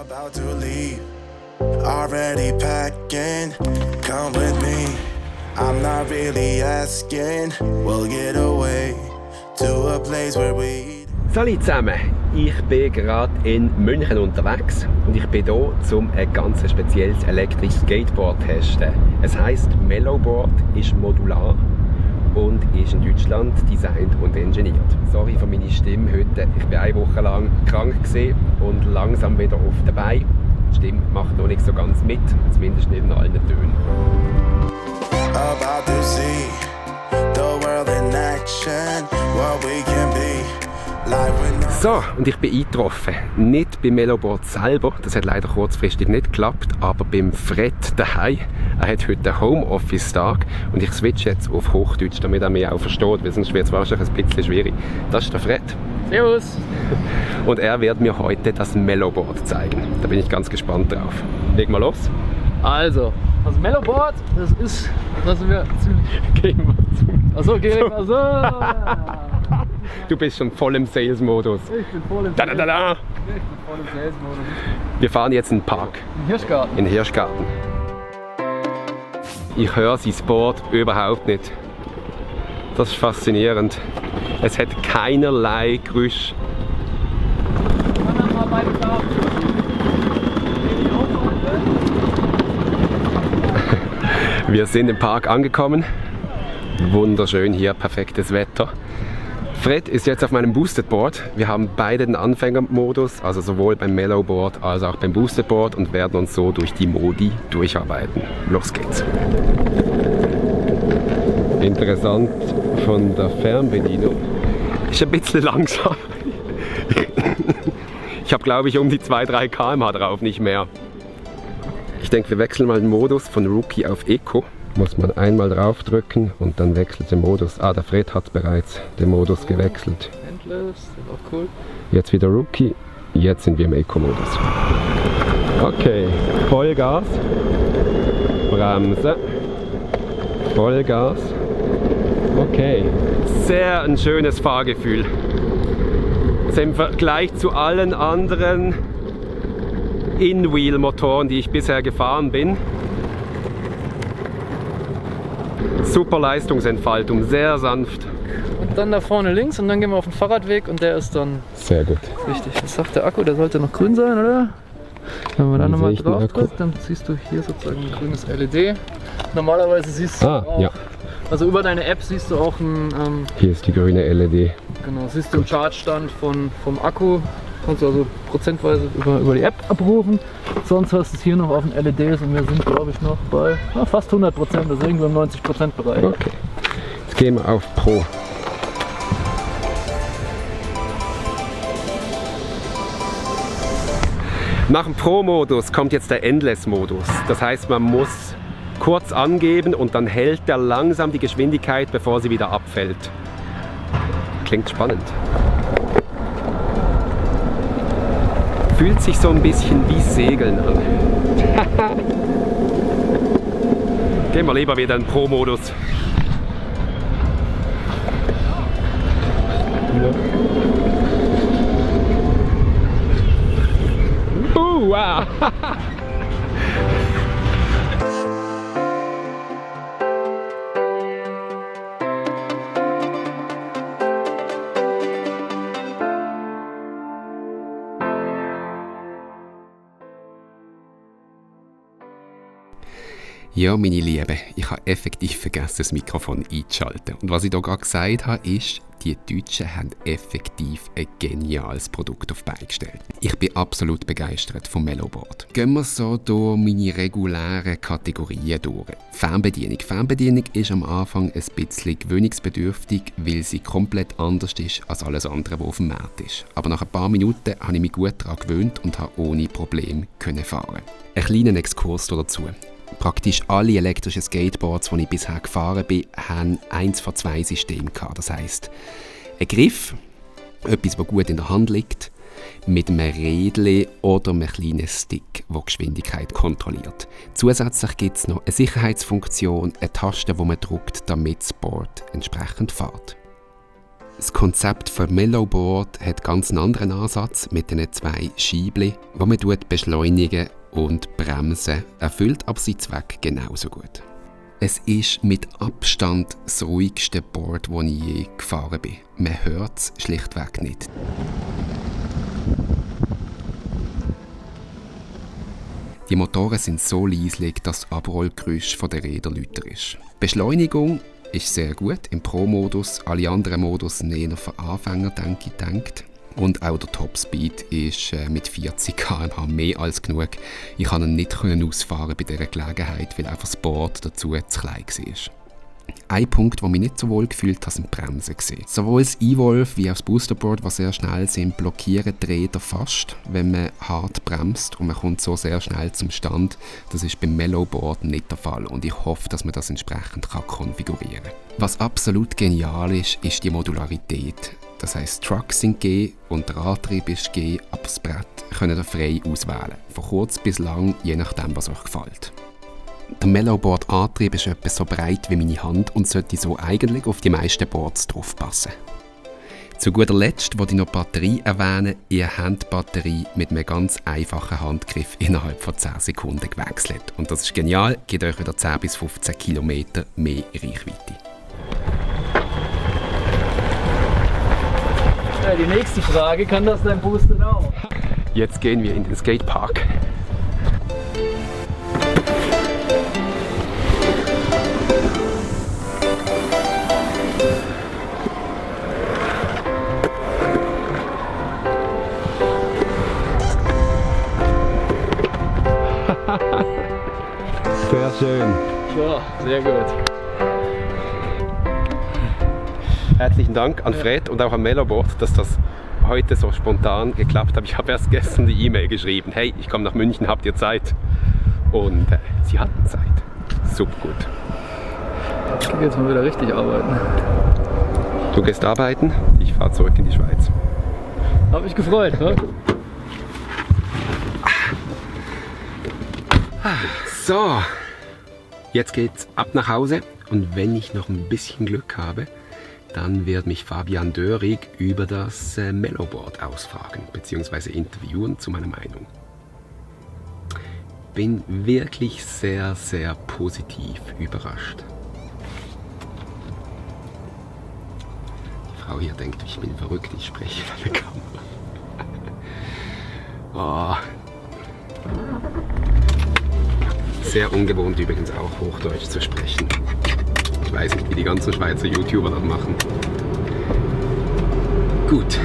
About to leave, already packing, come with me. I'm not really asking, we'll get away to a place where we... Salut zusammen, ich bin gerade in München unterwegs und ich bin hier, um ein ganz spezielles elektrisches Skateboard zu testen. Es heisst Mellowboard, ist modular und ist in Deutschland designt und ingeniert. Sorry für meine Stimme heute, ich war eine Woche lang krank und langsam wieder auf der Beine. Die Stimme macht noch nicht so ganz mit, zumindest nicht in allen Tönen. About to see the world in action, what we can be. So, und ich bin eingetroffen. Nicht beim Mellowboard selber, das hat leider kurzfristig nicht geklappt, aber beim Fred daheim. Er hat heute einen Homeoffice-Tag und ich switche jetzt auf Hochdeutsch, damit er mich auch versteht, weil sonst wird es wahrscheinlich ein bisschen schwierig. Das ist der Fred. Servus! Und er wird mir heute das Mellowboard zeigen. Da bin ich ganz gespannt drauf. Leg mal los. Also, das Mellowboard, das sind wir ziemlich... Gehen wir zum... Achso, gehen wir so! Du bist schon voll im Sales-Modus. Ich bin voll im Sales-Modus. Wir fahren jetzt in den Park. In Hirschgarten. In Hirschgarten. Ich höre sein Board überhaupt nicht. Das ist faszinierend. Es hat keinerlei Geräusch. Wir sind im Park angekommen. Wunderschön hier, perfektes Wetter. Fred ist jetzt auf meinem Boosted Board. Wir haben beide den Anfängermodus, also sowohl beim Mellowboard als auch beim Boosted Board und werden uns so durch die Modi durcharbeiten. Los geht's! Interessant von der Fernbedienung. Ist ein bisschen langsam. Ich habe, glaube ich, um die 2-3 km/h drauf, nicht mehr. Ich denke, wir wechseln mal den Modus von Rookie auf Eco. Muss man einmal draufdrücken und dann wechselt der Modus. Ah, der Fred hat bereits den Modus gewechselt. Endless, das ist auch cool. Jetzt wieder Rookie, jetzt sind wir im Eco-Modus. Okay, Vollgas, Bremse, Vollgas. Okay, sehr ein schönes Fahrgefühl. Also im Vergleich zu allen anderen In-Wheel-Motoren, die ich bisher gefahren bin. Super Leistungsentfaltung, sehr sanft. Und dann da vorne links und dann gehen wir auf den Fahrradweg und der ist dann sehr gut. Richtig. Was sagt der Akku? Der sollte noch grün sein, oder? Wenn man da nochmal drauf drückt, dann siehst du hier sozusagen ein grünes LED. Normalerweise siehst du auch, ja. Also über deine App siehst du auch ein... hier ist die grüne LED. Genau, siehst du den Chargestand vom Akku. Kannst du also prozentweise über die App abrufen. Sonst hast du es hier noch auf den LEDs und wir sind, glaube ich, noch bei fast 100%, also irgendwo im 90% Bereich. Okay, jetzt gehen wir auf Pro. Nach dem Pro-Modus kommt jetzt der Endless-Modus. Das heißt, man muss kurz angeben und dann hält er langsam die Geschwindigkeit, bevor sie wieder abfällt. Klingt spannend. Fühlt sich so ein bisschen wie Segeln an. Gehen wir lieber wieder in den Pro-Modus. Wow. Ja, meine Lieben, ich habe effektiv vergessen, das Mikrofon einzuschalten. Und was ich hier gerade gesagt habe, ist, die Deutschen haben effektiv ein geniales Produkt auf die Beine gestellt. Ich bin absolut begeistert vom Mellowboard. Gehen wir so durch meine regulären Kategorien durch. Fernbedienung. Fernbedienung ist am Anfang ein bisschen gewöhnungsbedürftig, weil sie komplett anders ist als alles andere, was auf dem Markt ist. Aber nach ein paar Minuten habe ich mich gut daran gewöhnt und habe ohne Probleme fahren. Ein kleiner Exkurs dazu. Praktisch alle elektrischen Skateboards, die ich bisher gefahren bin, haben 1 von 2 Systemen gehabt. Das heisst, ein Griff, etwas, das gut in der Hand liegt, mit einem Rädchen oder einem kleinen Stick, der die Geschwindigkeit kontrolliert. Zusätzlich gibt es noch eine Sicherheitsfunktion, eine Taste, die man drückt, damit das Board entsprechend fährt. Das Konzept von Mellowboard hat ganz einen anderen Ansatz mit den 2 Scheibchen, wo man beschleunigen und bremsen, erfüllt aber seinen Zweck genauso gut. Es ist mit Abstand das ruhigste Board, das ich je gefahren bin. Man hört es schlichtweg nicht. Die Motoren sind so leislich, dass das Abrollgeräusch der Räder lauter ist. Die Beschleunigung ist sehr gut im Pro-Modus, alle anderen Modus sind eher für Anfänger gedacht. Und auch der Topspeed ist mit 40 km/h mehr als genug. Ich konnte ihn nicht ausfahren bei dieser Gelegenheit, weil einfach das Board dazu zu klein war. Ein Punkt, der mich nicht so wohl gefühlt hat, sind die Bremsen. Sowohl das E-Wolve wie auch das Boosterboard, das sehr schnell sind, blockieren die Räder fast, wenn man hart bremst und man kommt so sehr schnell zum Stand. Das ist beim Mellowboard nicht der Fall und ich hoffe, dass man das entsprechend konfigurieren kann. Was absolut genial ist, ist die Modularität. Das heisst, Trucks sind G und der Antrieb ist G, aber das Brett könnt ihr frei auswählen. Von kurz bis lang, je nachdem, was euch gefällt. Der Mellowboard-Antrieb ist etwa so breit wie meine Hand und sollte so eigentlich auf die meisten Boards draufpassen. Zu guter Letzt wollte ich noch die Batterie erwähnen. Ihr habt die Batterie mit einem ganz einfachen Handgriff innerhalb von 10 Sekunden gewechselt. Und das ist genial, gibt euch wieder 10 bis 15 Kilometer mehr Reichweite. Ja, die nächste Frage, kann das dein Booster auch? Jetzt gehen wir in den Skatepark. Sehr schön. Ja, sehr gut. Herzlichen Dank an Fred und auch an Mellowboard, dass das heute so spontan geklappt hat. Ich habe erst gestern die E-Mail geschrieben, hey, ich komme nach München, habt ihr Zeit? Und sie hatten Zeit. Super gut. Ich gehe jetzt mal wieder richtig arbeiten. Du gehst arbeiten, ich fahre zurück in die Schweiz. Hab mich gefreut, ne? So, jetzt geht's ab nach Hause und wenn ich noch ein bisschen Glück habe, dann wird mich Fabian Dörig über das Mellowboard ausfragen bzw. interviewen zu meiner Meinung. Bin wirklich sehr, sehr positiv überrascht. Die Frau hier denkt, ich bin verrückt, ich spreche in der Kamera. Oh. Sehr ungewohnt übrigens auch Hochdeutsch zu sprechen. Ich weiß nicht, wie die ganzen Schweizer YouTuber das machen. Gut,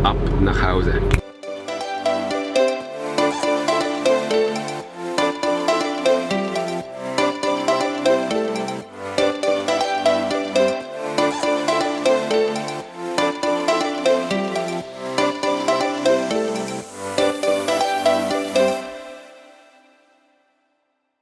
ab nach Hause.